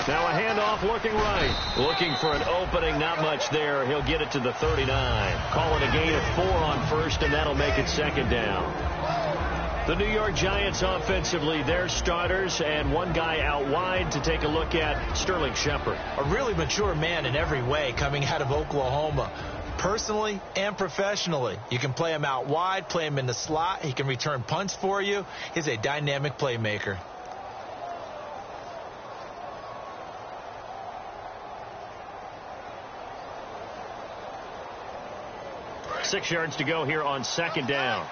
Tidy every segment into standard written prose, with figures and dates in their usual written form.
Now a handoff looking right. Looking for an opening, not much there. He'll get it to the 39. Calling a gain of 4 on first, and that'll make it second down. The New York Giants offensively, their starters, and one guy out wide to take a look at, Sterling Shepard. A really mature man in every way coming out of Oklahoma. Personally and professionally, you can play him out wide, play him in the slot. He can return punts for you. He's a dynamic playmaker. 6 yards to go here on second down.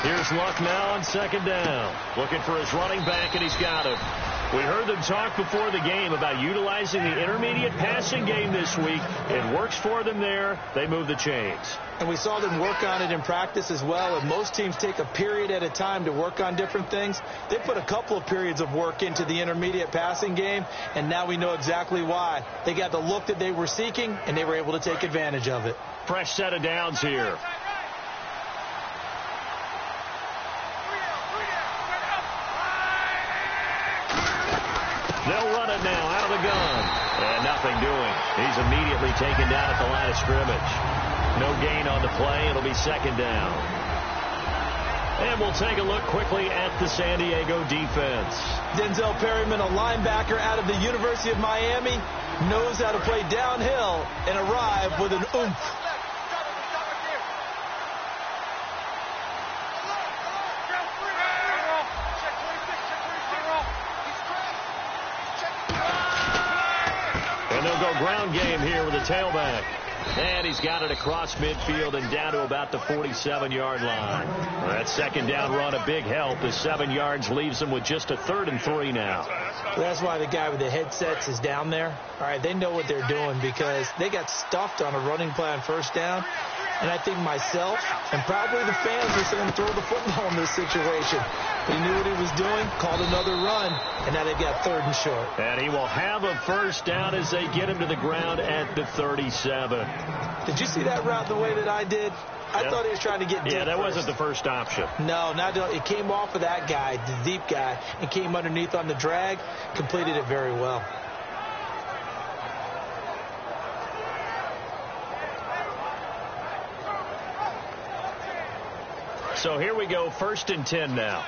Here's Luck now on second down. Looking for his running back, and he's got him. We heard them talk before the game about utilizing the intermediate passing game this week. It works for them there. They move the chains. And we saw them work on it in practice as well. And most teams take a period at a time to work on different things. They put a couple of periods of work into the intermediate passing game, and now we know exactly why. They got the look that they were seeking, and they were able to take advantage of it. Fresh set of downs here. They'll run it now out of the gun. And nothing doing. He's immediately taken down at the line of scrimmage. No gain on the play. It'll be second down. And we'll take a look quickly at the San Diego defense. Denzel Perryman, a linebacker out of the University of Miami, knows how to play downhill and arrive with an oomph. And they'll go ground game here with a tailback. And he's got it across midfield and down to about the 47-yard line. That second down run, a big help. The 7 yards leaves them with just a 3rd and 3 now. That's why the guy with the headsets is down there. All right, they know what they're doing because they got stuffed on a running play on first down. And I think myself and probably the fans were saying throw the football in this situation. He knew what he was doing, called another run, and now they've got 3rd and short. And he will have a first down as they get him to the ground at the 37. Did you see that route the way that I did? I thought he was trying to get deep. Yeah, that first. wasn't the first option. No, it came off of that guy, the deep guy, and came underneath on the drag, completed it very well. So here we go, 1st and 10 now.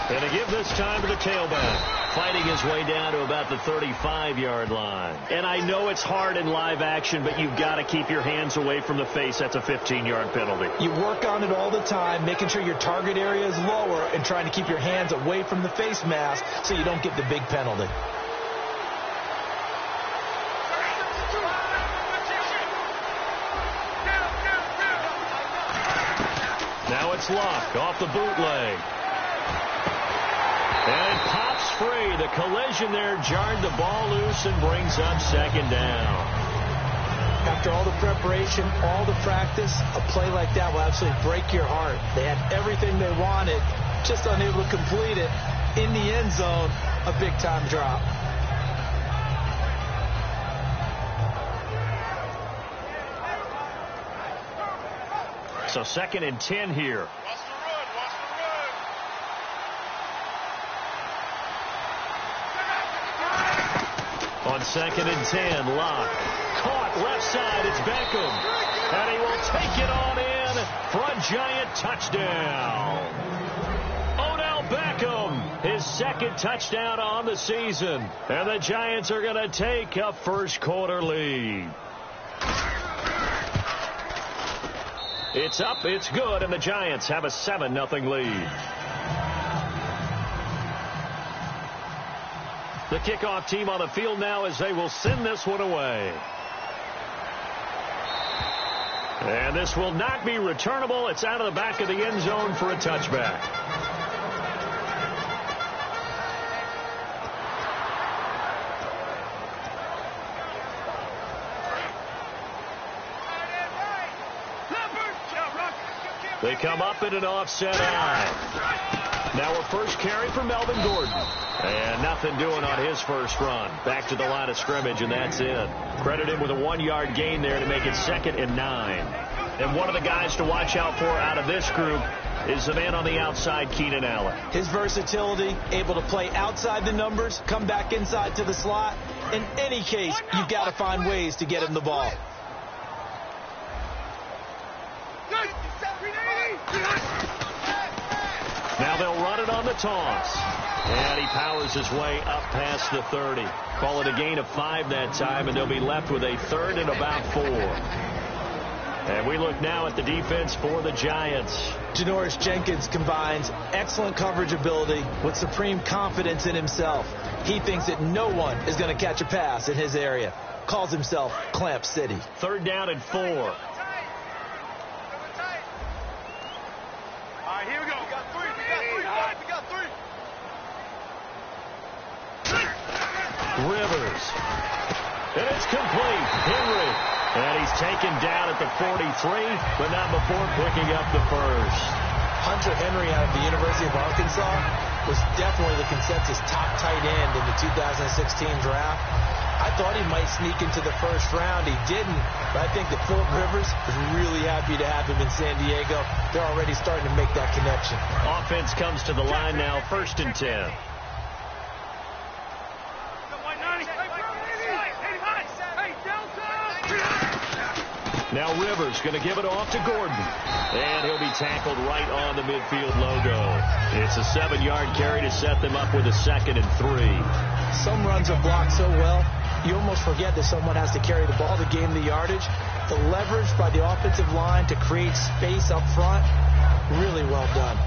And to give this time to the tailback, fighting his way down to about the 35-yard line. And I know it's hard in live action, but you've got to keep your hands away from the face. That's a 15-yard penalty. You work on it all the time, making sure your target area is lower and trying to keep your hands away from the face mask so you don't get the big penalty. Now it's Luck off the bootleg. And it pops free. The collision there jarred the ball loose and brings up second down. After all the preparation, all the practice, a play like that will absolutely break your heart. They had everything they wanted, just unable to complete it. In the end zone, a big-time drop. So 2nd and 10 here. On 2nd and 10, Locke. Caught left side, it's Beckham. And he will take it on in for a Giant touchdown. Odell Beckham, his 2nd touchdown on the season. And the Giants are going to take a first-quarter lead. It's up, it's good, and the Giants have a 7-0 lead. The kickoff team on the field now as they will send this one away. And this will not be returnable. It's out of the back of the end zone for a touchback. They come up in an offset eye. Now a first carry for Melvin Gordon. And nothing doing on his first run. Back to the line of scrimmage, and that's it. Credit him with a 1-yard gain there to make it 2nd and 9. And one of the guys to watch out for out of this group is the man on the outside, Keenan Allen. His versatility, able to play outside the numbers, come back inside to the slot. In any case, you've got to find ways to get him the ball. Now they'll run it on the toss. And he powers his way up past the 30. Call it a gain of 5 that time, and they'll be left with a 3rd and about 4. And we look now at the defense for the Giants. Janoris Jenkins combines excellent coverage ability with supreme confidence in himself. He thinks that no one is going to catch a pass in his area. Calls himself Clamp City. 3rd down and 4. All right, here we go. We got 3. We got 3. Rivers. And it's complete. Henry. And he's taken down at the 43, but not before picking up the first. Hunter Henry out of the University of Arkansas was definitely the consensus top tight end in the 2016 draft. I thought he might sneak into the first round. He didn't, but I think that Philip Rivers is really happy to have him in San Diego. They're already starting to make that connection. Offense comes to the line now, 1st and 10. Now Rivers going to give it off to Gordon. And he'll be tackled right on the midfield logo. It's a 7-yard carry to set them up with a 2nd and 3. Some runs are blocked so well, you almost forget that someone has to carry the ball to gain the yardage. The leverage by the offensive line to create space up front, really well done.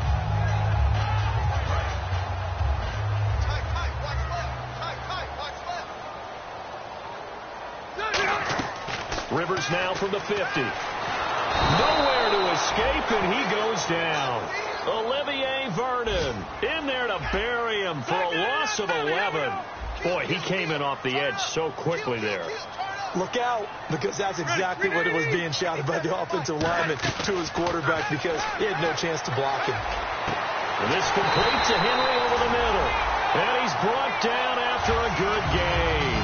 Rivers now from the 50. Nowhere to escape, and he goes down. Olivier Vernon in there to bury him for a loss of 11. Boy, he came in off the edge so quickly there. Look out, because that's exactly what it was being shouted by the offensive lineman to his quarterback, because he had no chance to block him. And this complete to Henry over the middle. And he's brought down after a good game.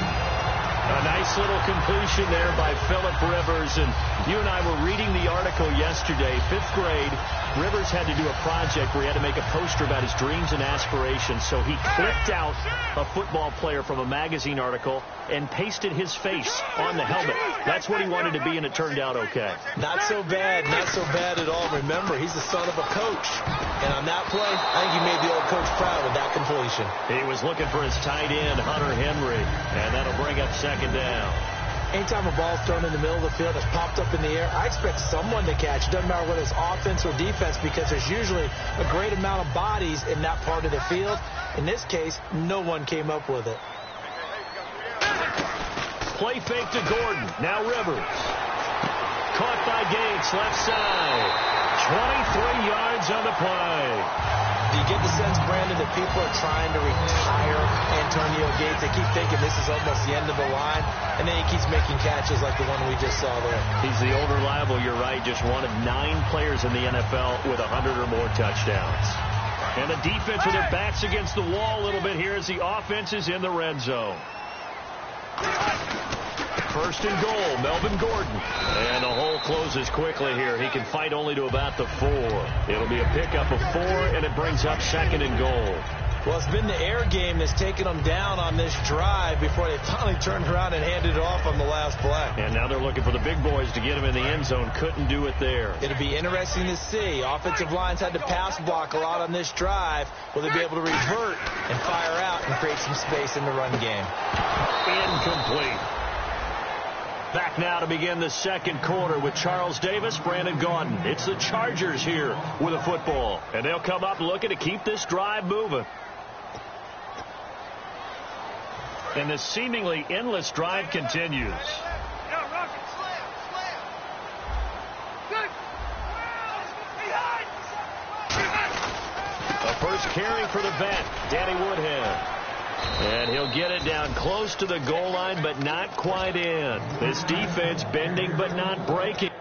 A nice little completion there by Philip Rivers. And you and I were reading the article yesterday, 5th grade. Rivers had to do a project where he had to make a poster about his dreams and aspirations. So he clipped out a football player from a magazine article and pasted his face on the helmet. That's what he wanted to be, and it turned out okay. Not so bad at all. Remember, he's the son of a coach. And on that play, I think he made the old coach proud with that completion. He was looking for his tight end, Hunter Henry, and that'll bring up 2nd down. Anytime a ball's thrown in the middle of the field that's popped up in the air, I expect someone to catch. It doesn't matter whether it's offense or defense, because there's usually a great amount of bodies in that part of the field. In this case, no one came up with it. Play fake to Gordon. Now Rivers. Caught by Gates, left side. 23 yards on the play. Do you get the sense, Brandon, that people are trying to retire Antonio Gates? They keep thinking this is almost the end of the line, and then he keeps making catches like the one we just saw there. He's the old reliable, you're right, just one of 9 players in the NFL with 100 or more touchdowns. And the defense with their backs against the wall a little bit here as the offense is in the red zone. 1st and goal, Melvin Gordon. And the hole closes quickly here. He can fight only to about the 4. It'll be a pickup of 4, and it brings up 2nd and goal. Well, it's been the air game that's taken them down on this drive before they finally turned around and handed it off on the last play. And now they're looking for the big boys to get him in the end zone. Couldn't do it there. It'll be interesting to see. Offensive lines had to pass block a lot on this drive. Will they be able to revert and fire out and create some space in the run game? Incomplete. Back now to begin the 2nd quarter with Charles Davis, Brandon Gaudin. It's the Chargers here with a football. And they'll come up looking to keep this drive moving. And the seemingly endless drive continues. A first carry for the vet, Danny Woodhead. And he'll get it down close to the goal line, but not quite in. This defense bending but not breaking.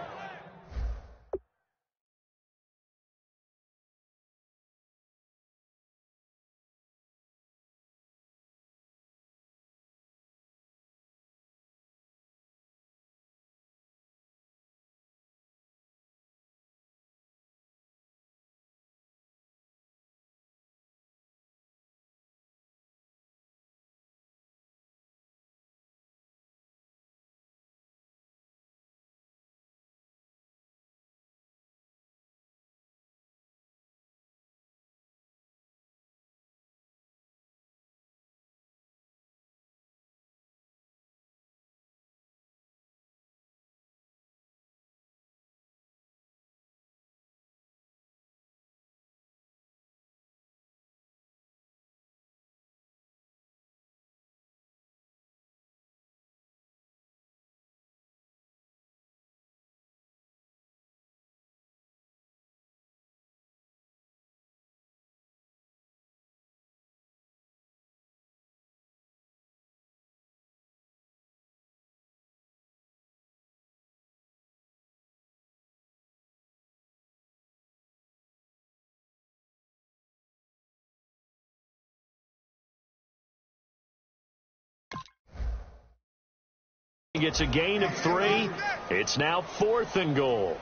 Gets a gain of 3. It's now 4th and goal.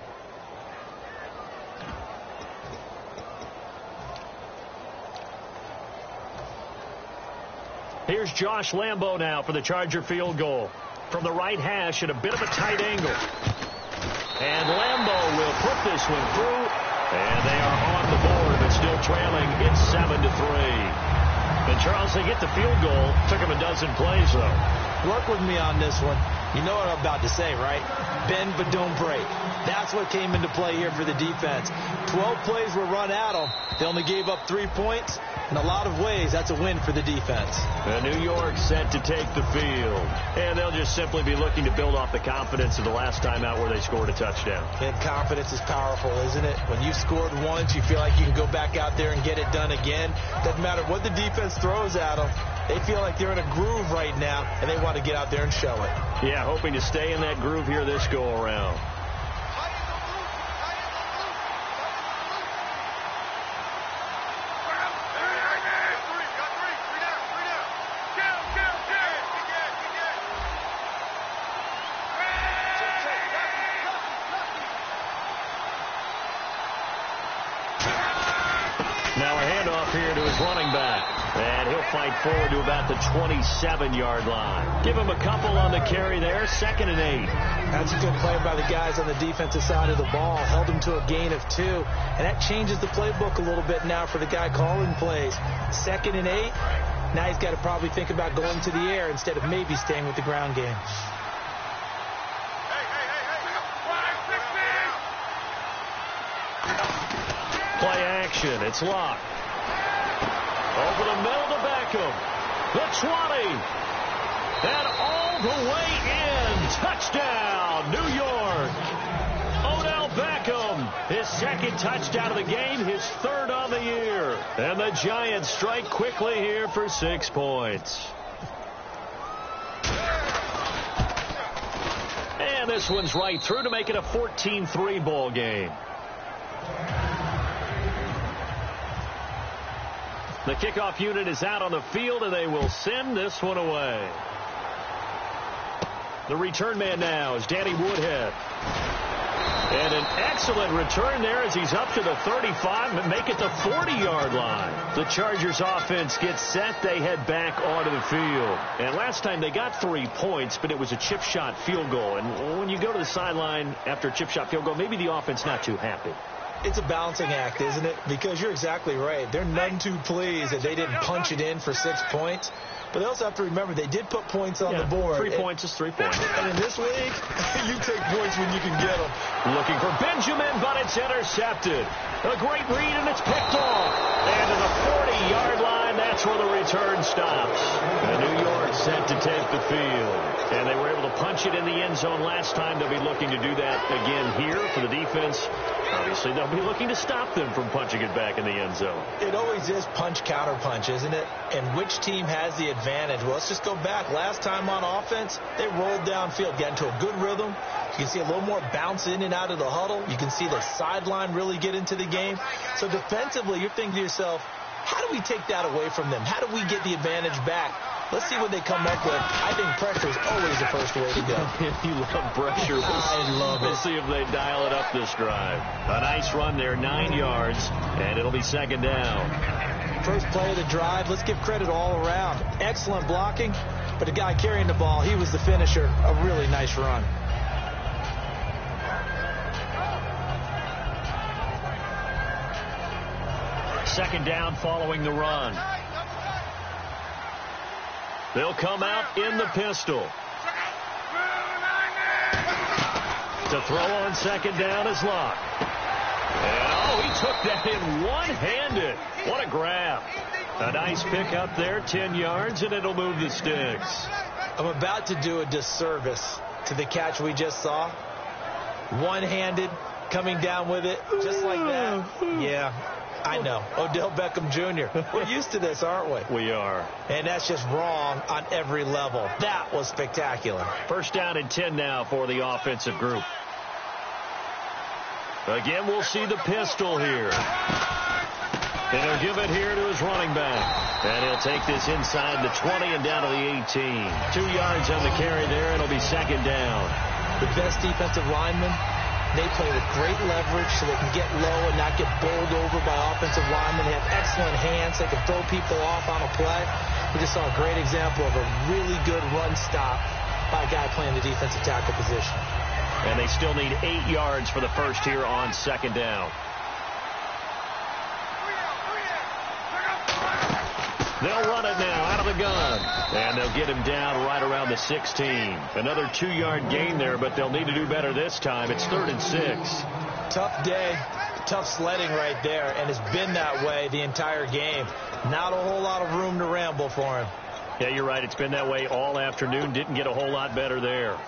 Here's Josh Lambo now for the Charger field goal. From the right hash at a bit of a tight angle. And Lambo will put this one through. And they are on the board, but still trailing. It's 7-3. And Charles, they get the field goal. Took him a dozen plays, though. Work with me on this one. You know what I'm about to say, right? Bend but don't break. That's what came into play here for the defense. 12 plays were run at them. They only gave up 3 points. In a lot of ways, that's a win for the defense. And New York set to take the field. And they'll just simply be looking to build off the confidence of the last time out where they scored a touchdown. And confidence is powerful, isn't it? When you've scored once, you feel like you can go back out there and get it done again. Doesn't matter what the defense throws at them. They feel like they're in a groove right now, and they want to get out there and show it. Yeah, hoping to stay in that groove here this go-around. Now a handoff here to his running back. And he'll fight forward to about the 27-yard line. Give him a couple on the carry there. 2nd and 8. That's a good play by the guys on the defensive side of the ball. Held him to a gain of 2. And that changes the playbook a little bit now for the guy calling plays. 2nd and 8. Now he's got to probably think about going to the air instead of maybe staying with the ground game. Play action. It's locked. Over the middle to Beckham. The 20. And all the way in. Touchdown, New York. Odell Beckham, his 2nd touchdown of the game, his 3rd on the year. And the Giants strike quickly here for 6 points. And this one's right through to make it a 14-3 ball game. The kickoff unit is out on the field, and they will send this one away. The return man now is Danny Woodhead. And an excellent return there as he's up to the 35 and make it the 40-yard line. The Chargers offense gets set. They head back onto the field. And last time they got 3 points, but it was a chip shot field goal. And when you go to the sideline after a chip shot field goal, maybe the offense not too happy. It's a balancing act, isn't it? Because you're exactly right. They're none too pleased that they didn't punch it in for 6 points. But they also have to remember they did put points on the board. 3 points is 3 points. And in this league, you take points when you can get them. Looking for Benjamin, but it's intercepted. A great read, and it's picked off. And to the 40-yard line, that's where the return stops. And New York set to take the field. And they were able to punch it in the end zone last time. They'll be looking to do that again here for the defense. Obviously, they'll be looking to stop them from punching it back in the end zone. It always is punch, counter punch, isn't it? And which team has the advantage? Well, let's just go back. Last time on offense, they rolled downfield, got into a good rhythm. You can see a little more bounce in and out of the huddle. You can see the sideline really get into the game. So defensively, you're thinking to yourself, how do we take that away from them? How do we get the advantage back? Let's see what they come up with. I think pressure is always the first way to go. You love pressure. I love it. We'll see if they dial it up this drive. A nice run there, 9 yards, and it'll be 2nd down. First play of the drive, let's give credit all around. Excellent blocking, but the guy carrying the ball, he was the finisher. A really nice run. Second down following the run. They'll come out in the pistol. To throw on 2nd down is Locke. And, he took that in one-handed. What a grab. A nice pick up there, 10 yards, and it'll move the sticks. I'm about to do a disservice to the catch we just saw. One-handed, coming down with it, just like that. Yeah. I know. Odell Beckham Jr. We're used to this, aren't we? We are. And that's just wrong on every level. That was spectacular. First down and 10 now for the offensive group. Again, we'll see the pistol here. And he'll give it here to his running back. And he'll take this inside the 20 and down to the 18. 2 yards on the carry there. It'll be second down. The best defensive linemen, they play with great leverage so they can get low and not get bowled over by offensive linemen. They have excellent hands. They can throw people off on a play. We just saw a great example of a really good run stop by a guy playing the defensive tackle position. And they still need 8 yards for the first here on second down. They'll run it now out of the gun. And they'll get him down right around the 16. Another 2-yard gain there, but they'll need to do better this time. It's 3rd and 6. Tough day, tough sledding right there, and it's been that way the entire game. Not a whole lot of room to ramble for him. Yeah, you're right. It's been that way all afternoon. Didn't get a whole lot better there.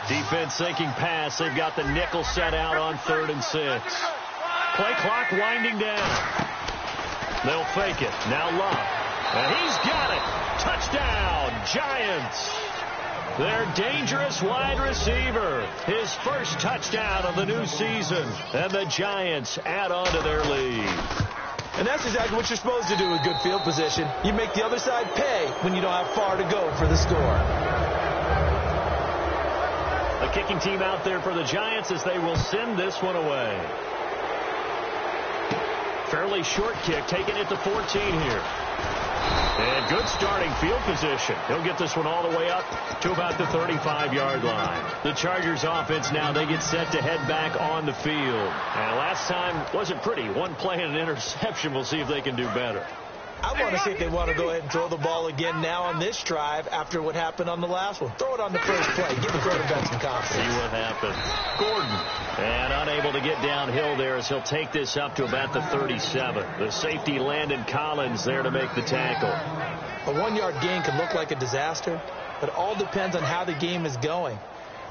Defense sinking pass. They've got the nickel set out on 3rd and 6. Play clock winding down. They'll fake it. Now Love. And he's got it. Touchdown, Giants. Their dangerous wide receiver. His first touchdown of the new season. And the Giants add on to their lead. And that's exactly what you're supposed to do with good field position. You make the other side pay when you don't have far to go for the score. The kicking team out there for the Giants as they will send this one away. Fairly short kick, taking it to 14 here. And good starting field position. He'll get this one all the way up to about the 35-yard line. The Chargers offense now, they get set to head back on the field. And last time wasn't pretty. One play and an interception. We'll see if they can do better. I want to see if they want to go ahead and throw the ball again now on this drive after what happened on the last one. Throw it on the first play. Give the quarterback some confidence. See what happens. Gordon. And unable to get downhill there as he'll take this up to about the 37. The safety Landon Collins there to make the tackle. A 1-yard gain can look like a disaster, but it all depends on how the game is going.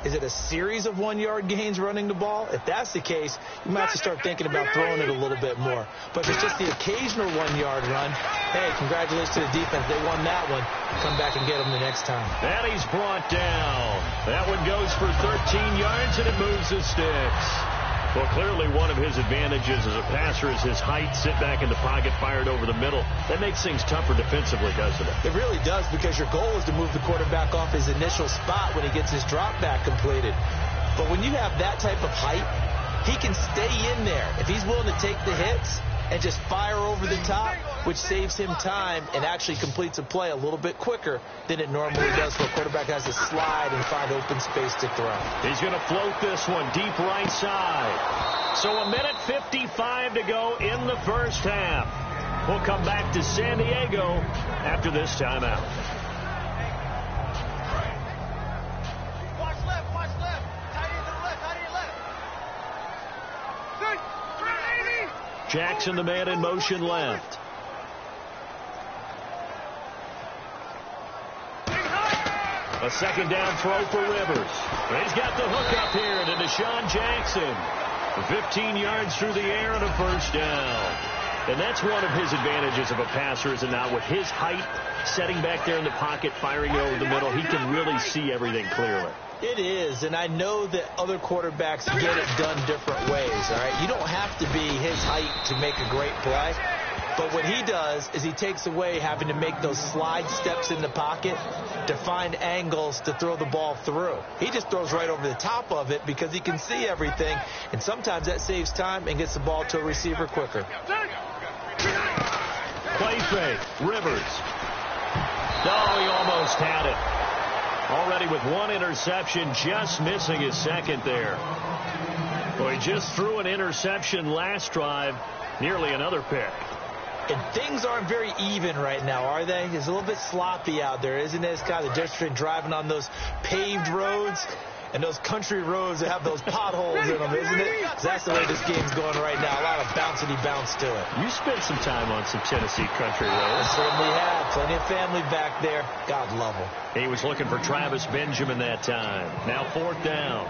Is it a series of 1-yard gains running the ball? If that's the case, you might have to start thinking about throwing it a little bit more. But if it's just the occasional 1-yard run, hey, congratulations to the defense. They won that one. Come back and get them the next time. And he's brought down. That one goes for 13 yards, and it moves the sticks. Well, clearly one of his advantages as a passer is his height. Sit back in the pocket, fired over the middle. That makes things tougher defensively, doesn't it? It really does, because your goal is to move the quarterback off his initial spot when he gets his drop back completed. But when you have that type of height, he can stay in there. If he's willing to take the hits and just fire over the top, which saves him time and actually completes a play a little bit quicker than it normally does, where a quarterback has to slide and find open space to throw. He's going to float this one deep right side. So 1:55 to go in the first half. We'll come back to San Diego after this timeout. Watch left, watch left. Tight end to the left, tight end left. Jackson, the man in motion left. A second down throw for Rivers. He's got the hook up here to Deshaun Jackson. 15 yards through the air and a first down. And that's one of his advantages of a passer, is it not? With his height, setting back there in the pocket, firing it over the middle, he can really see everything clearly. It is, and I know that other quarterbacks get it done different ways, all right? You don't have to be his height to make a great play. But what he does is he takes away having to make those slide steps in the pocket to find angles to throw the ball through. He just throws right over the top of it because he can see everything, and sometimes that saves time and gets the ball to a receiver quicker. Play fake. Rivers. Oh, he almost had it. Already with one interception, just missing his second there. Well, he just threw an interception last drive, nearly another pick. And things aren't very even right now, are they? It's a little bit sloppy out there, isn't it? It's kind of the difference between driving on those paved roads and those country roads that have those potholes in them, isn't it? That's the way this game's going right now. A lot of bouncy bounce to it. You spent some time on some Tennessee country roads. I certainly have. Plenty of family back there. God love them. He was looking for Travis Benjamin that time. Now 4th down.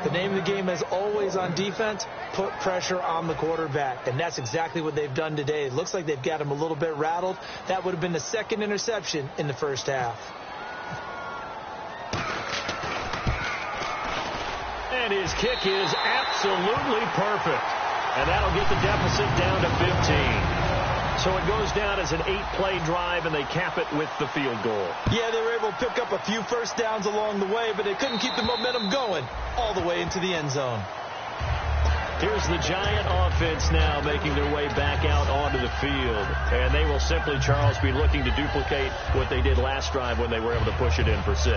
The name of the game has always plays on defense, put pressure on the quarterback. And that's exactly what they've done today. It looks like they've got him a little bit rattled. That would have been the second interception in the first half. And his kick is absolutely perfect. And that'll get the deficit down to 15. So it goes down as an 8-play drive, and they cap it with the field goal. Yeah, they were able to pick up a few first downs along the way, but they couldn't keep the momentum going all the way into the end zone. Here's the Giant offense now making their way back out onto the field. And they will simply, Charles, be looking to duplicate what they did last drive when they were able to push it in for 6.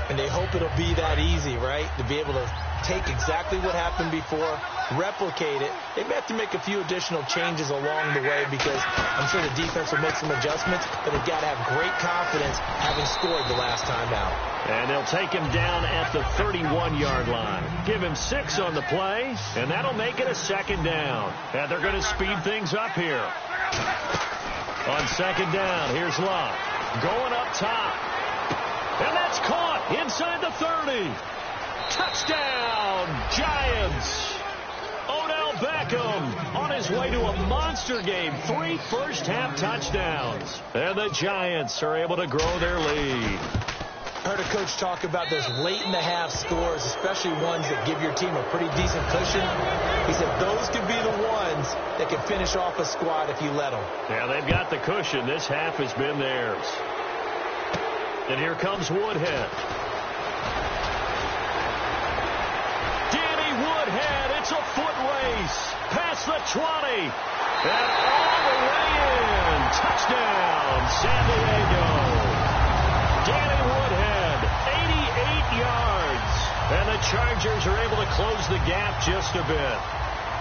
And they hope it'll be that easy, right? To be able to take exactly what happened before, replicate it. They may have to make a few additional changes along the way because I'm sure the defense will make some adjustments, but they've got to have great confidence having scored the last time out. And they'll take him down at the 31-yard line. Give him 6 on the play, and that'll make it a second down. And they're going to speed things up here. On second down, here's Locke. Going up top. And that's caught inside the 30. Touchdown, Giants. Odell Beckham on his way to a monster game. 3 first-half touchdowns. And the Giants are able to grow their lead. I heard a coach talk about those late-in-the-half scores, especially ones that give your team a pretty decent cushion. He said those could be the ones that can finish off a squad if you let them. Yeah, they've got the cushion. This half has been theirs. And here comes Woodhead. Danny Woodhead, it's a foot race. Past the 20. And all the way in. Touchdown, San Diego. Danny Woodhead, 88 yards. And the Chargers are able to close the gap just a bit.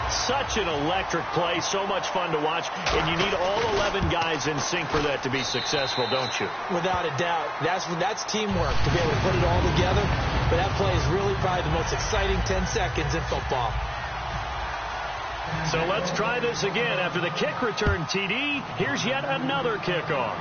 Such an electric play, so much fun to watch, and you need all 11 guys in sync for that to be successful, don't you? Without a doubt. That's teamwork to be able to put it all together, but that play is really probably the most exciting 10 seconds in football. So let's try this again. After the kick return TD, here's yet another kickoff.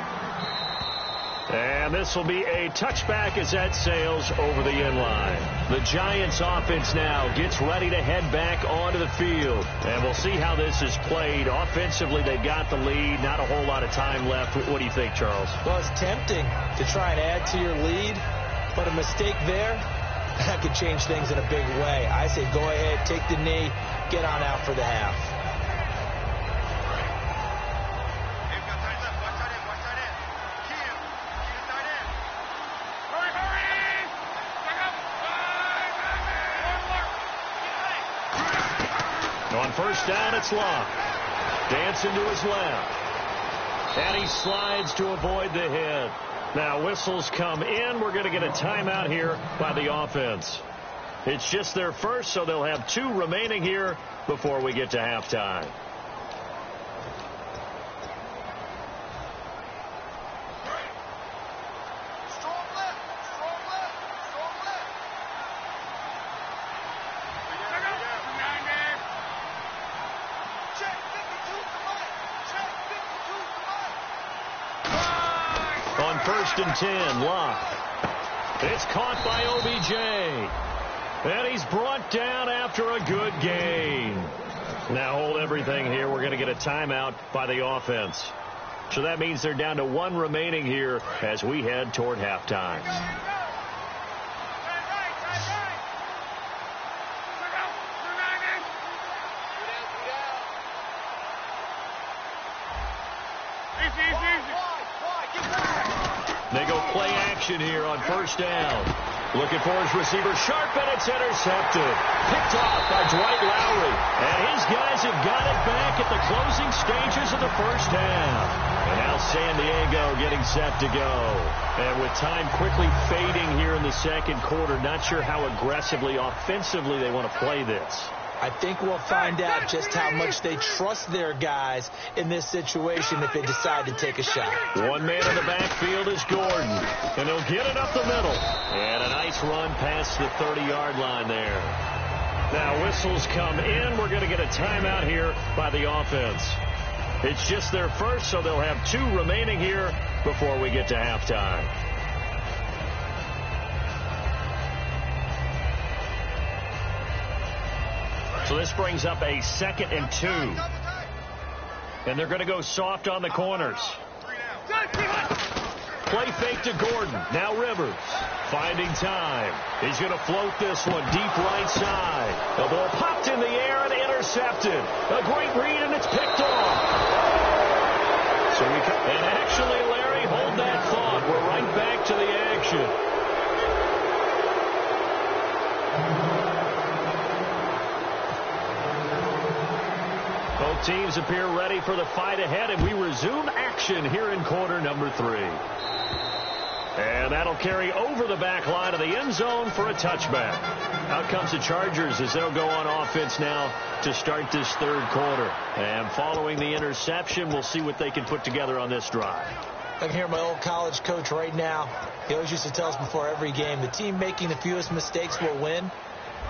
And this will be a touchback as that sails over the end line. The Giants offense now gets ready to head back onto the field. And we'll see how this is played. Offensively, they've got the lead. Not a whole lot of time left. What do you think, Charles? Well, it's tempting to try and add to your lead, but a mistake there, that could change things in a big way. I say go ahead, take the knee, get on out for the half. On first down, it's Locke. Dancing to his left. And he slides to avoid the hit. Now, whistles come in. We're going to get a timeout here by the offense. It's just their first, so they'll have 2 remaining here before we get to halftime. On first and 10, Locke. It's caught by OBJ. And he's brought down after a good gain. Now hold everything here. We're going to get a timeout by the offense. So that means they're down to 1 remaining here as we head toward halftime. They go play action here on first down. Looking for his receiver, sharp, and it's intercepted. Picked off by Dwight Lowry. And his guys have got it back at the closing stages of the first half. And now San Diego getting set to go. And with time quickly fading here in the second quarter, not sure how aggressively, offensively they want to play this. I think we'll find out just how much they trust their guys in this situation if they decide to take a shot. One man in the backfield is Gordon, and he'll get it up the middle. And a nice run past the 30-yard line there. Now whistles come in. We're going to get a timeout here by the offense. It's just their first, so they'll have 2 remaining here before we get to halftime. So this brings up a 2nd and 2. And they're going to go soft on the corners. Play fake to Gordon. Now Rivers. Finding time. He's going to float this one deep right side. The ball popped in the air and intercepted. A great read, and it's picked off. And actually, Larry, hold that thought. We're right back to the action. Both teams appear ready for the fight ahead, and we resume action here in quarter number 3. And that'll carry over the back line of the end zone for a touchback. Out comes the Chargers as they'll go on offense now to start this 3rd quarter. And following the interception, we'll see what they can put together on this drive. I can hear my old college coach right now. He always used to tell us before every game, the team making the fewest mistakes will win.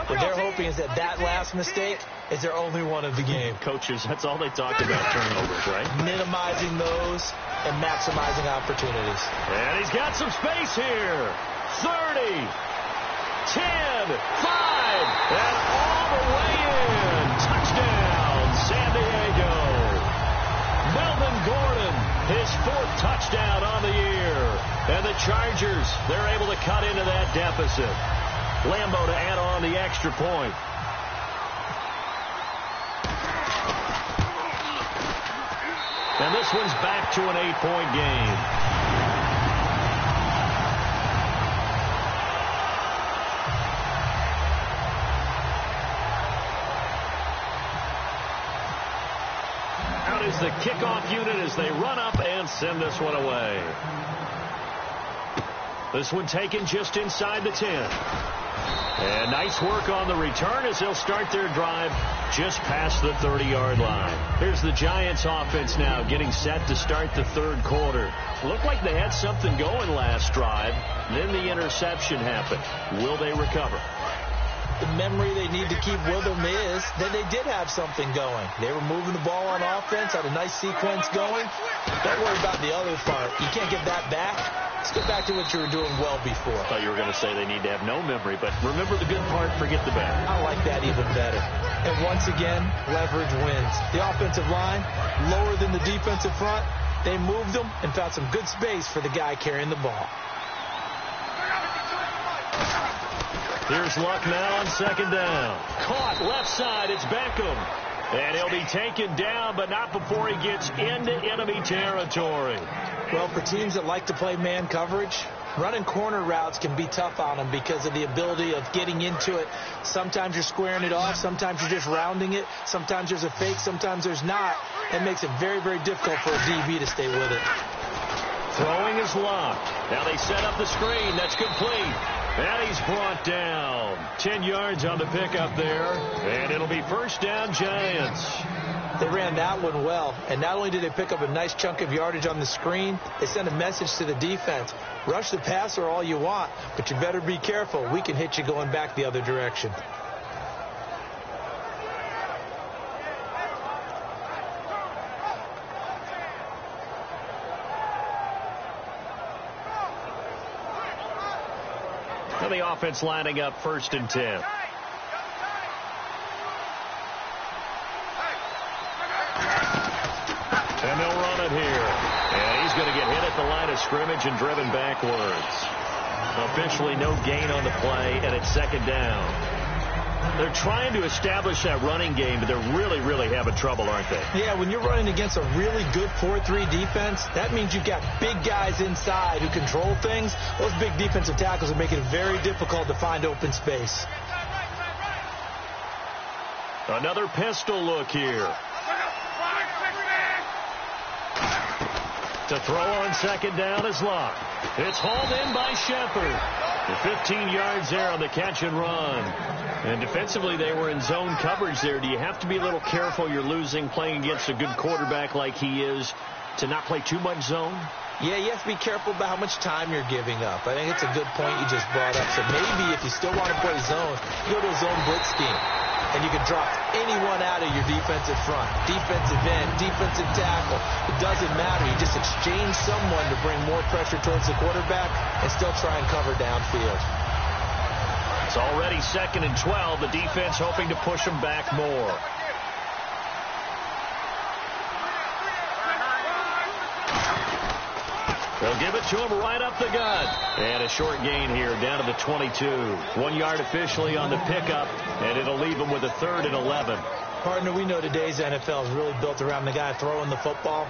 What they're hoping is that last mistake is their only one of the game. Coaches, that's all they talk about, turnovers, right? Minimizing those and maximizing opportunities. And he's got some space here. 30, 10, 5, and all the way in. Touchdown, San Diego. Melvin Gordon, his 4th touchdown on the year. And the Chargers, they're able to cut into that deficit. Lambeau to add on the extra point. And this one's back to an 8-point game. Out is the kickoff unit as they run up and send this one away. This one taken just inside the 10. And nice work on the return as they'll start their drive just past the 30-yard line. Here's the Giants offense now getting set to start the 3rd quarter. Looked like they had something going last drive. Then the interception happened. Will they recover? The memory they need to keep with them is that they did have something going. They were moving the ball on offense, had a nice sequence going. Don't worry about the other part. You can't get that back. Let's get back to what you were doing well before. I thought you were going to say they need to have no memory, but remember the good part, forget the bad. I like that even better. And once again, leverage wins. The offensive line, lower than the defensive front. They moved them and found some good space for the guy carrying the ball. Here's Luck now on 2nd down. Caught left side. It's Beckham. And he'll be taken down, but not before he gets into enemy territory. Well, for teams that like to play man coverage, running corner routes can be tough on them because of the ability of getting into it. Sometimes you're squaring it off. Sometimes you're just rounding it. Sometimes there's a fake. Sometimes there's not. It makes it very, very difficult for a DB to stay with it. Throwing is locked. Now they set up the screen. That's complete. And he's brought down. 10 yards on the pickup there. And it'll be 1st down, Giants. They ran that one well. And not only did they pick up a nice chunk of yardage on the screen, they sent a message to the defense. Rush the passer all you want, but you better be careful. We can hit you going back the other direction. And the offense lining up 1st and 10. And they'll run it here. And he's going to get hit at the line of scrimmage and driven backwards. Officially no gain on the play, and it's 2nd down. They're trying to establish that running game, but they're really, really having trouble, aren't they? Yeah, when you're running against a really good 4-3 defense, that means you've got big guys inside who control things. Those big defensive tackles are making it very difficult to find open space. Another pistol look here. To throw on 2nd down is Luck. It's hauled in by Shepard. 15 yards there on the catch and run. And defensively, they were in zone coverage there. Do you have to be a little careful you're losing playing against a good quarterback like he is to not play too much zone? Yeah, you have to be careful about how much time you're giving up. I think it's a good point you just brought up. So maybe if you still want to play zone, you go to a zone blitz scheme. And you can drop anyone out of your defensive front, defensive end, defensive tackle. It doesn't matter. You just exchange someone to bring more pressure towards the quarterback and still try and cover downfield. It's already 2nd and 12. The defense hoping to push them back more. They'll give it to him right up the gut. And a short gain here down to the 22. 1 yard officially on the pickup, and it'll leave him with a 3rd and 11. Partner, we know today's NFL is really built around the guy throwing the football.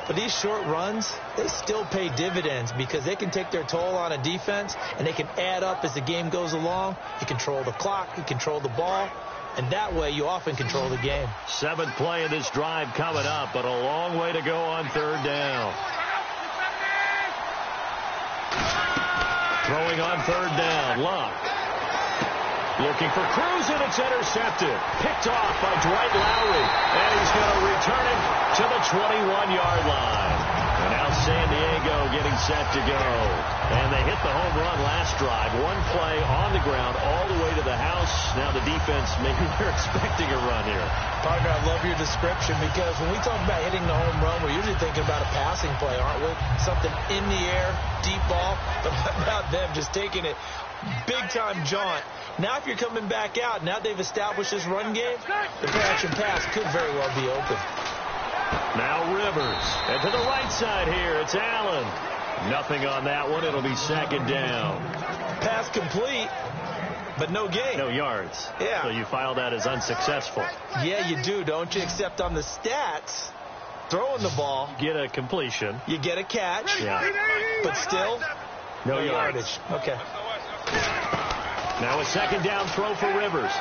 But these short runs, they still pay dividends because they can take their toll on a defense, and they can add up as the game goes along. You control the clock, you control the ball, and that way you often control the game. 7th play of this drive coming up, but a long way to go on 3rd down. Throwing on 3rd down, Luck. Looking for Cruz, and it's intercepted. Picked off by Dwight Lowry, and he's going to return it to the 21-yard line. And now San Diego getting set to go. And they hit the home run last drive. 1 play on the ground all the way to the house. Now the defense, maybe they're expecting a run here. Partner, I love your description because when we talk about hitting the home run, we're usually thinking about a passing play, aren't we? Something in the air, deep ball. But how about them just taking it big-time jaunt? Now if you're coming back out, now they've established this run game, the play-action pass could very well be open. Now Rivers. And to the right side here, it's Allen. Nothing on that one. It'll be 2nd down. Pass complete, but no gain. No yards. Yeah. So you file that as unsuccessful. Yeah, you do, don't you? Except on the stats, throwing the ball. Get a completion. You get a catch. Yeah. But still, no yardage. Okay. Now a 2nd down throw for Rivers.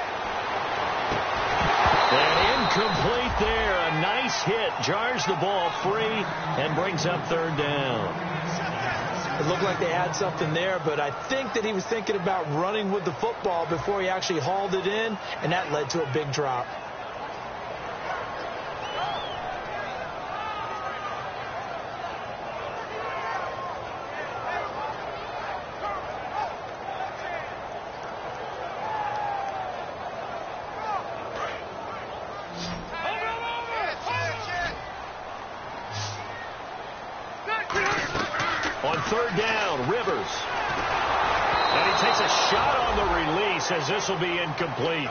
And incomplete there. A nice hit. Jars the ball free and brings up 3rd down. It looked like they had something there, but I think that he was thinking about running with the football before he actually hauled it in, and that led to a big drop. On 3rd down, Rivers. And he takes a shot on the release as this will be incomplete.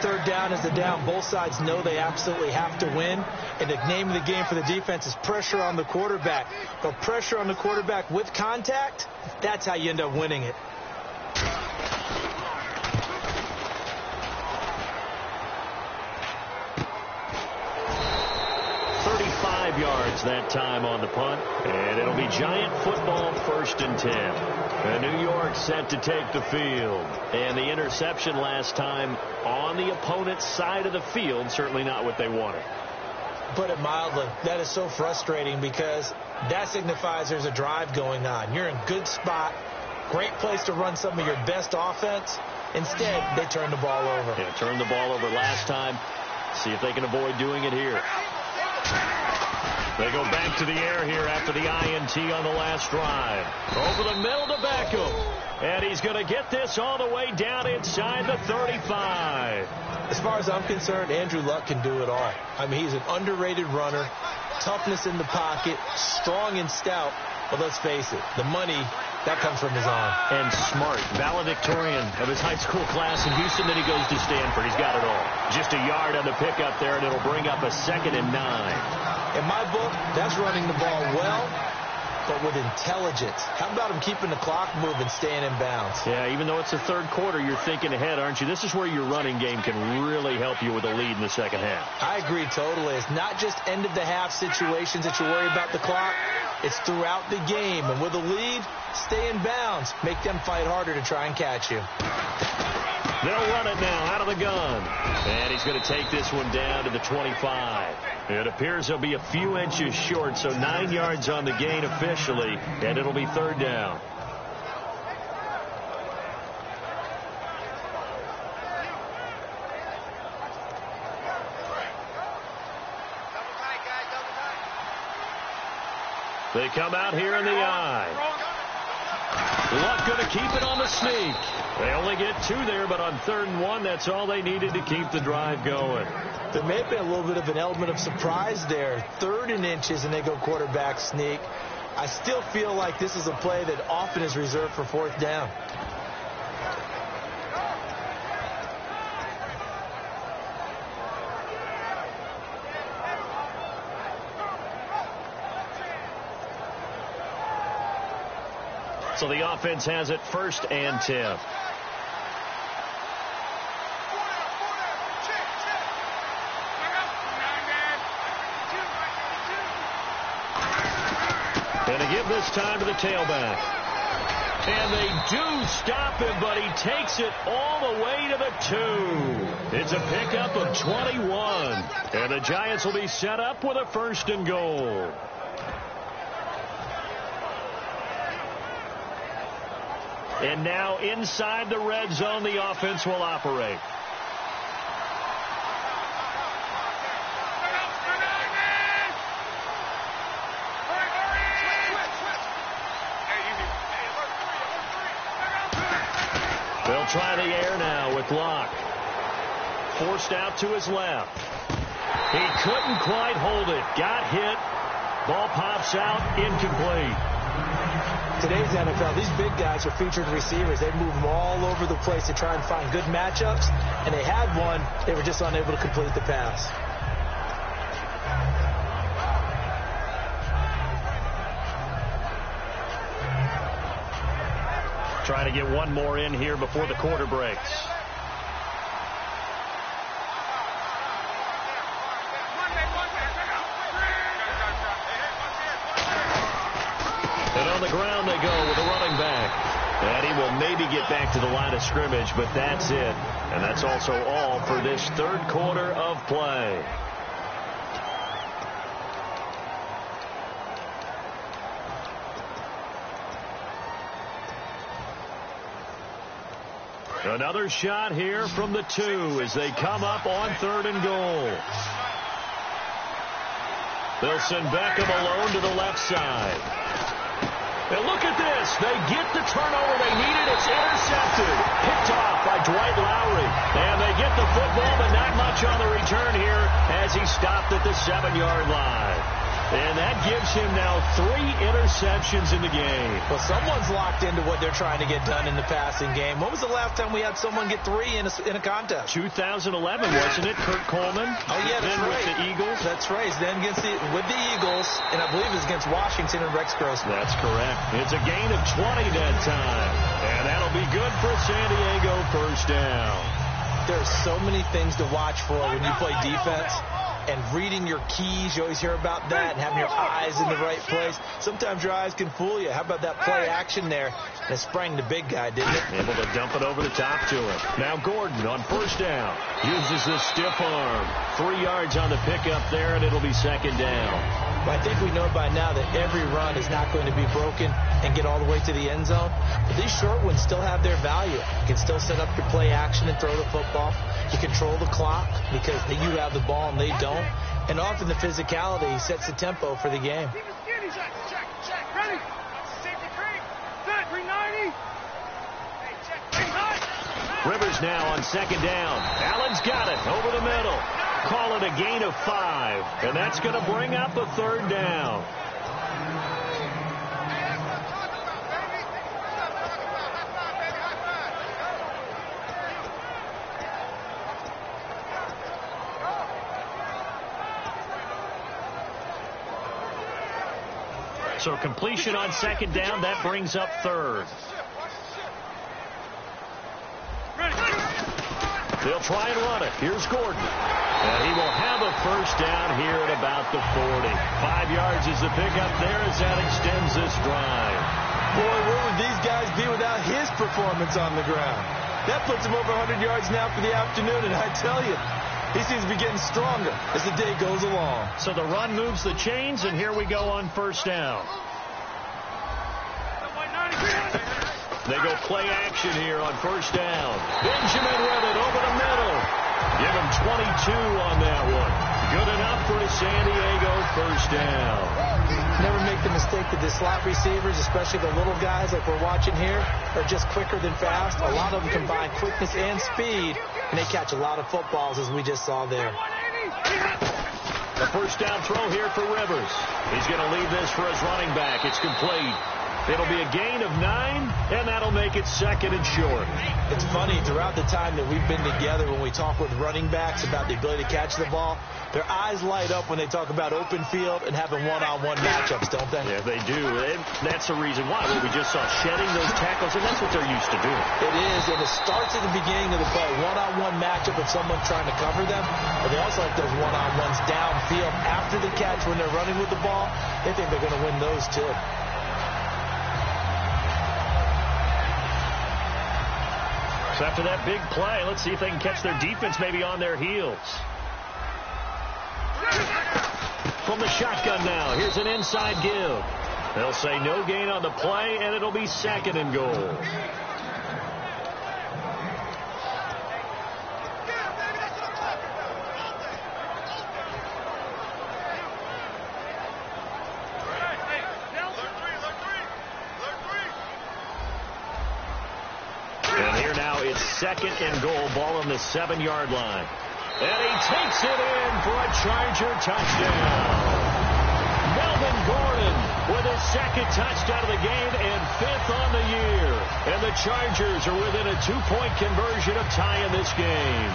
3rd down is the down. Both sides know they absolutely have to win. And the name of the game for the defense is pressure on the quarterback. But pressure on the quarterback with contact, that's how you end up winning it. Yards that time on the punt, and it'll be Giant football 1st and 10. And New York set to take the field, and the interception last time on the opponent's side of the field, certainly not what they wanted. Put it mildly, that is so frustrating because that signifies there's a drive going on. You're in good spot, great place to run some of your best offense. Instead, they turn the ball over. Yeah, turned the ball over last time. See if they can avoid doing it here. They go back to the air here after the INT on the last drive. Over the middle to Beckham. And he's going to get this all the way down inside the 35. As far as I'm concerned, Andrew Luck can do it all. I mean, he's an underrated runner, toughness in the pocket, strong and stout. But let's face it, the money, that comes from his arm. And smart. Valedictorian of his high school class in Houston. Then he goes to Stanford. He's got it all. Just a yard on the pickup there, and it'll bring up a 2nd and 9. In my book, that's running the ball well, but with intelligence. How about him keeping the clock moving, staying in bounds? Yeah, even though it's the 3rd quarter, you're thinking ahead, aren't you? This is where your running game can really help you with a lead in the 2nd half. I agree totally. It's not just end-of-the-half situations that you worry about the clock. It's throughout the game. And with a lead, stay in bounds. Make them fight harder to try and catch you. They'll run it now out of the gun. And he's going to take this one down to the 25. It appears he'll be a few inches short, so 9 yards on the gain officially, and it'll be 3rd down. They come out here in the eye. Luck going to keep it on the sneak. They only get 2 there, but on 3rd and 1, that's all they needed to keep the drive going. There may have been a little bit of an element of surprise there. 3rd and inches, and they go quarterback sneak. I still feel like this is a play that often is reserved for 4th down. So the offense has it 1st and 10. And to give this time to the tailback. And they do stop him, but he takes it all the way to the 2. It's a pickup of 21. And the Giants will be set up with a 1st and goal. And now inside the red zone, the offense will operate. They'll try the air now with Locke. Forced out to his left. He couldn't quite hold it. Got hit. Ball pops out. Incomplete. Today's NFL, these big guys are featured receivers. They move them all over the place to try and find good matchups. And they had one. They were just unable to complete the pass. Trying to get one more in here before the quarter breaks. And on the ground they go with a running back. And he will maybe get back to the line of scrimmage, but that's it. And that's also all for this 3rd quarter of play. Another shot here from the 2 as they come up on 3rd and goal. They'll send Beckham alone to the left side. And look at this. They get the turnover they needed. It's intercepted. Picked off by Dwight Lowry. And they get the football, but not much on the return here as he stopped at the 7-yard line. And that gives him now 3 interceptions in the game. Well, someone's locked into what they're trying to get done in the passing game. When was the last time we had someone get 3 in a contest? 2011, wasn't it? Kurt Coleman. Oh, yeah, that's then right. With the Eagles. That's right. Then with the Eagles, and I believe it was against Washington and Rex Grossman. That's correct. It's a gain of 20 that time. And that'll be good for San Diego. 1st down. There's so many things to watch for when you play defense. And reading your keys, you always hear about that, and having your eyes in the right place. Sometimes your eyes can fool you. How about that play action there? And it sprang the big guy, didn't it? Able to dump it over the top to him. Now Gordon on 1st down. Uses the stiff arm. 3 yards on the pickup there, and it'll be 2nd down. But I think we know by now that every run is not going to be broken and get all the way to the end zone. But these short ones still have their value. You can still set up your play action and throw the football. You control the clock because you have the ball and they don't. And often the physicality sets the tempo for the game. Check. Ready? Safety creep. Good. 390. Hey, check. Rivers now on 2nd down. Allen's got it over the middle. Call it a gain of 5. And that's going to bring up a 3rd down. So completion on 2nd down, that brings up 3rd. They'll try and run it. Here's Gordon. And he will have a 1st down here at about the 40. 5 yards is the pickup there as that extends this drive. Boy, where would these guys be without his performance on the ground? That puts him over 100 yards now for the afternoon, and I tell you, he seems to be getting stronger as the day goes along. So the run moves the chains, and here we go on 1st down. They go play action here on 1st down. Benjamin with it over the middle. Give him 22 on that one. Good enough for a San Diego 1st down. Never make the mistake that the slot receivers, especially the little guys like we're watching here, are just quicker than fast. A lot of them combine quickness and speed, and they catch a lot of footballs, as we just saw there. The 1st down throw here for Rivers. He's going to leave this for his running back. It's complete. It'll be a gain of 9, and that'll make it 2nd and short. It's funny, throughout the time that we've been together, when we talk with running backs about the ability to catch the ball, their eyes light up when they talk about open field and having one-on-one matchups, don't they? Yeah, they do. And that's the reason why. Well, we just saw shedding those tackles, and that's what they're used to doing. It is, and it starts at the beginning of the play. One-on-one matchup if someone's trying to cover them. But they also like those one-on-ones downfield after the catch when they're running with the ball. They think they're going to win those, too. So after that big play, let's see if they can catch their defense maybe on their heels. From the shotgun now, here's an inside give. They'll say no gain on the play, and it'll be 2nd and goal. And here now it's 2nd and goal, ball on the 7-yard line. And he takes it in for a Charger touchdown. Melvin Gordon with his 2nd touchdown of the game and 5th on the year. And the Chargers are within a 2-point conversion of tying this game.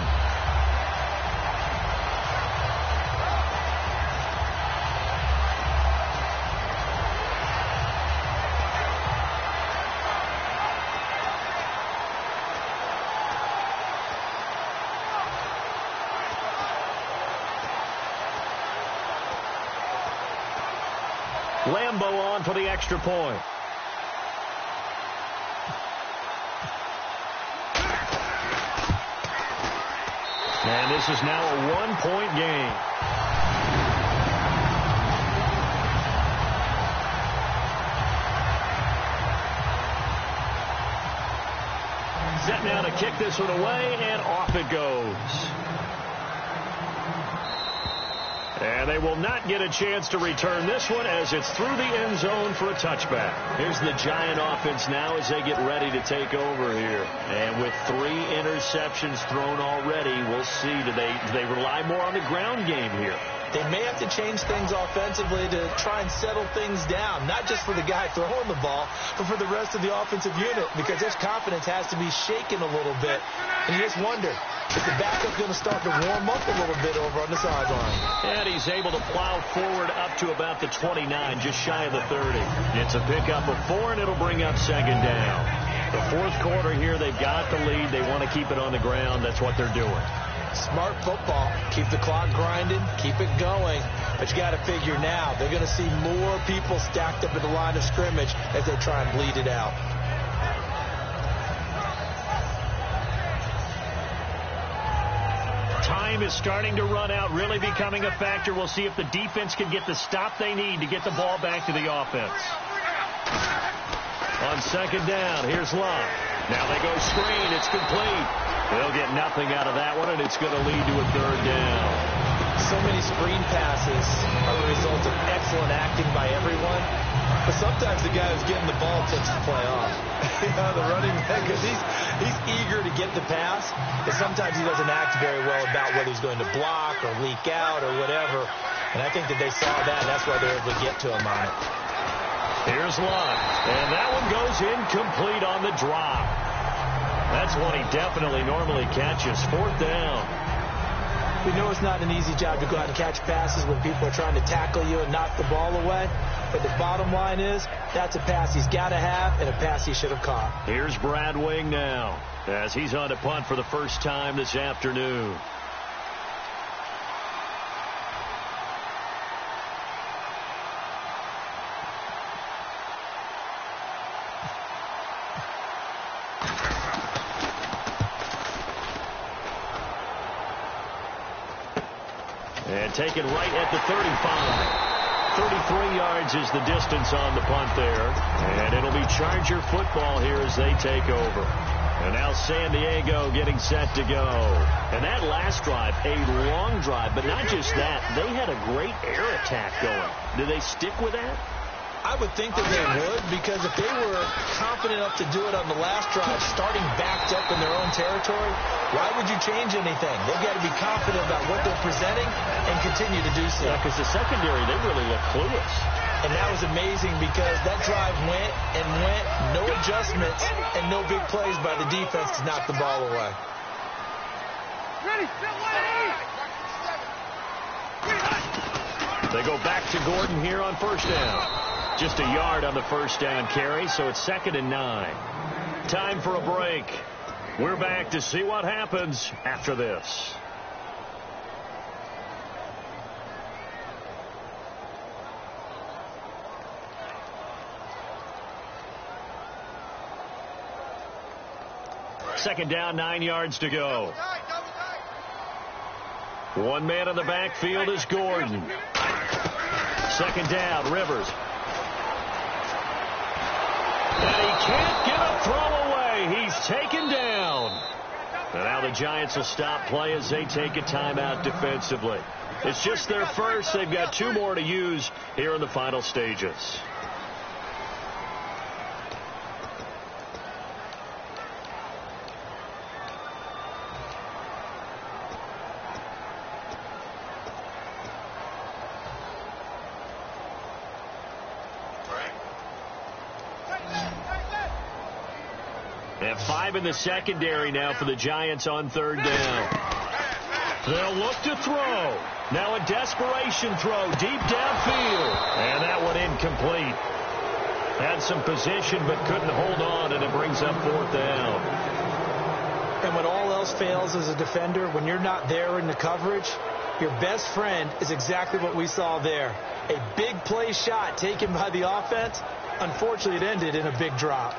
Lambo on for the extra point. And this is now a 1-point game. Set now to kick this one away, and off it goes. And they will not get a chance to return this one as it's through the end zone for a touchback. Here's the Giant offense now as they get ready to take over here. And with 3 interceptions thrown already, we'll see. Do they rely more on the ground game here? They may have to change things offensively to try and settle things down, not just for the guy throwing the ball, but for the rest of the offensive unit, because his confidence has to be shaken a little bit. And you just wonder, is the backup going to start to warm up a little bit over on the sideline? And he's able to plow forward up to about the 29, just shy of the 30. It's a pickup of 4, and it'll bring up 2nd down. The 4th quarter here, they've got the lead. They want to keep it on the ground. That's what they're doing. Smart football. Keep the clock grinding. Keep it going. But you got to figure now, they're going to see more people stacked up at the line of scrimmage as they try and bleed it out. Time is starting to run out, really becoming a factor. We'll see if the defense can get the stop they need to get the ball back to the offense. On 2nd down, here's Love. Now they go screen. It's complete. They'll get nothing out of that one, and it's going to lead to a 3rd down. So many screen passes are a result of excellent acting by everyone. But sometimes the guy who's getting the ball takes the play off. The running back, because he's eager to get the pass, but sometimes he doesn't act very well about whether he's going to block or leak out or whatever. And I think that they saw that, and that's why they're able to get to him on it. Here's Love, and that one goes incomplete on the drop. That's one he definitely normally catches. 4th down. We know it's not an easy job to go out and catch passes when people are trying to tackle you and knock the ball away. But the bottom line is, that's a pass he's got to have and a pass he should have caught. Here's Brad Wing now as he's on to punt for the first time this afternoon. And taken right at the 35. 33 yards is the distance on the punt there. And it'll be Charger football here as they take over. And now San Diego getting set to go. And that last drive, a long drive, but not just that. They had a great air attack going. Do they stick with that? I would think that they would, because if they were confident enough to do it on the last drive, starting backed up in their own territory, why would you change anything? They've got to be confident about what they're presenting and continue to do so. Yeah, because the secondary, they really look clueless. And that was amazing because that drive went and went, no adjustments and no big plays by the defense to knock the ball away. They go back to Gordon here on first down. Just a yard on the first down carry, so it's 2nd and 9. Time for a break. We're back to see what happens after this. Second down, 9 yards to go. One man in the backfield is Gordon. Second down, Rivers. And he can't get a throw away. He's taken down. And now the Giants will stop play as they take a timeout defensively. It's just their first. They've got 2 more to use here in the final stages. And 5 in the secondary now for the Giants on 3rd down. They'll look to throw. Now a desperation throw deep downfield. And that one incomplete. Had some position but couldn't hold on, and it brings up 4th down. And when all else fails as a defender, when you're not there in the coverage, your best friend is exactly what we saw there. A big play shot taken by the offense. Unfortunately, it ended in a big drop.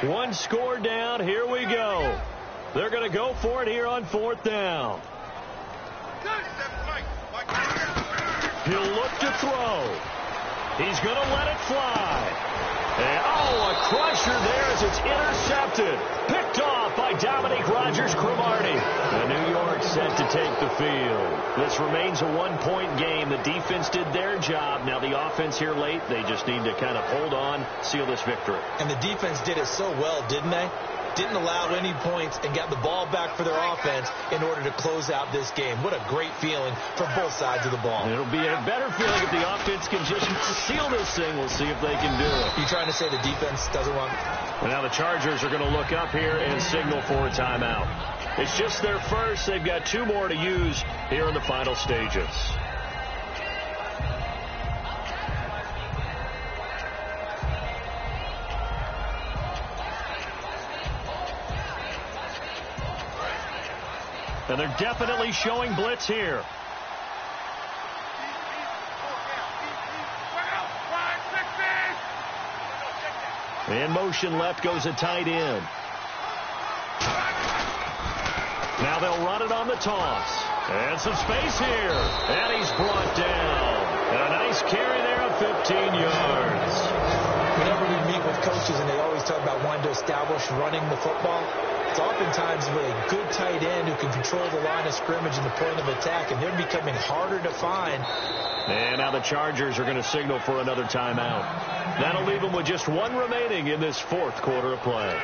One score down. Here we go. They're going to go for it here on 4th down. He'll look to throw. He's going to let it fly. And, a crusher there as it's intercepted. Picked off by Dominique Rodgers-Cromartie. And New York set to take the field. This remains a 1-point game. The defense did their job. Now the offense here late, they just need to kind of hold on, seal this victory. And the defense did it so well, didn't they? Didn't allow any points and got the ball back for their offense in order to close out this game. What a great feeling for both sides of the ball. It'll be a better feeling if the offense can just seal this thing. We'll see if they can do it. You trying to say the defense doesn't want? And now the Chargers are going to look up here and signal for a timeout. It's just their first. They've got 2 more to use here in the final stages. And they're definitely showing blitz here. In motion left goes a tight end. Now they'll run it on the toss. And some space here. And he's brought down. And a nice carry there of 15 yards. Whenever we meet with coaches and they always talk about wanting to establish running the football, it's oftentimes with a good tight end who can control the line of scrimmage and the point of attack, and they're becoming harder to find. And now the Chargers are going to signal for another timeout. That'll leave them with just 1 remaining in this 4th quarter of play.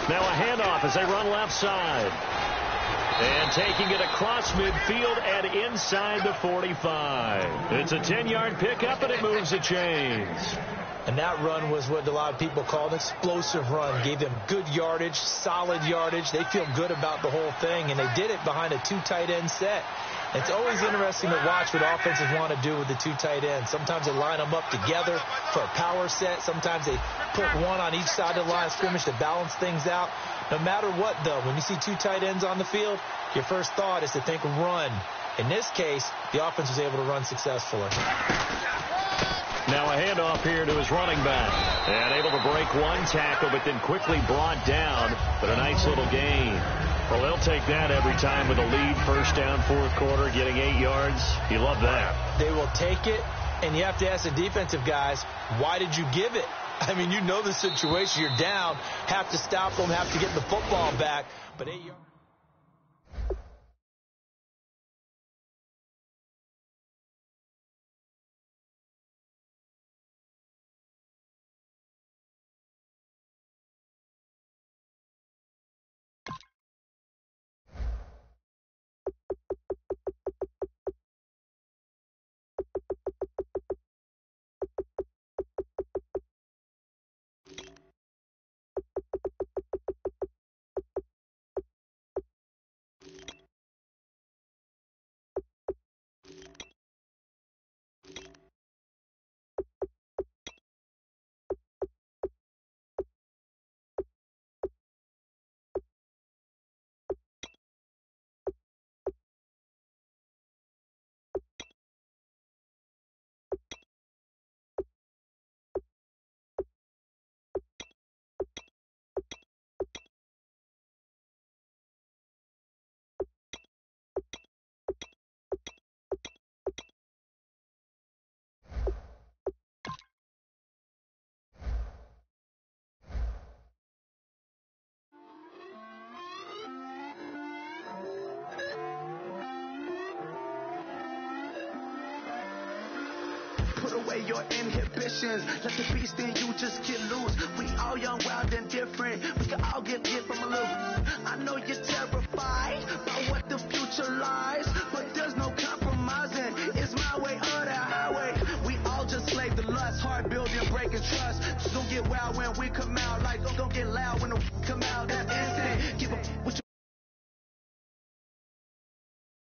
Now a handoff as they run left side. And taking it across midfield and inside the 45. It's a 10-yard pickup, and it moves the chains. And that run was what a lot of people call an explosive run. Gave them good yardage, solid yardage. They feel good about the whole thing, and they did it behind a 2 tight end set. It's always interesting to watch what offenses want to do with the 2 tight ends. Sometimes they line them up together for a power set. Sometimes they put one on each side of the line of scrimmage to balance things out. No matter what, though, when you see 2 tight ends on the field, your first thought is to think run. In this case, the offense was able to run successfully. Now a handoff here to his running back. And able to break 1 tackle, but then quickly brought down. But a nice little gain. Well, they'll take that every time with a lead, first down, fourth quarter, getting 8 yards. You love that. They will take it, and you have to ask the defensive guys, why did you give it? I mean, you know the situation. You're down, have to stop them, have to get the football back, but 8 yards. Put away your inhibitions. Let the beast in you just get loose. We all young, wild, and different. We can all get hit from a little. I know you're terrified about what the future lies, but there's no compromising. It's my way or the highway. We all just slave the lust. Hard building, breaking trust. Just don't get wild when we come out. Like, don't get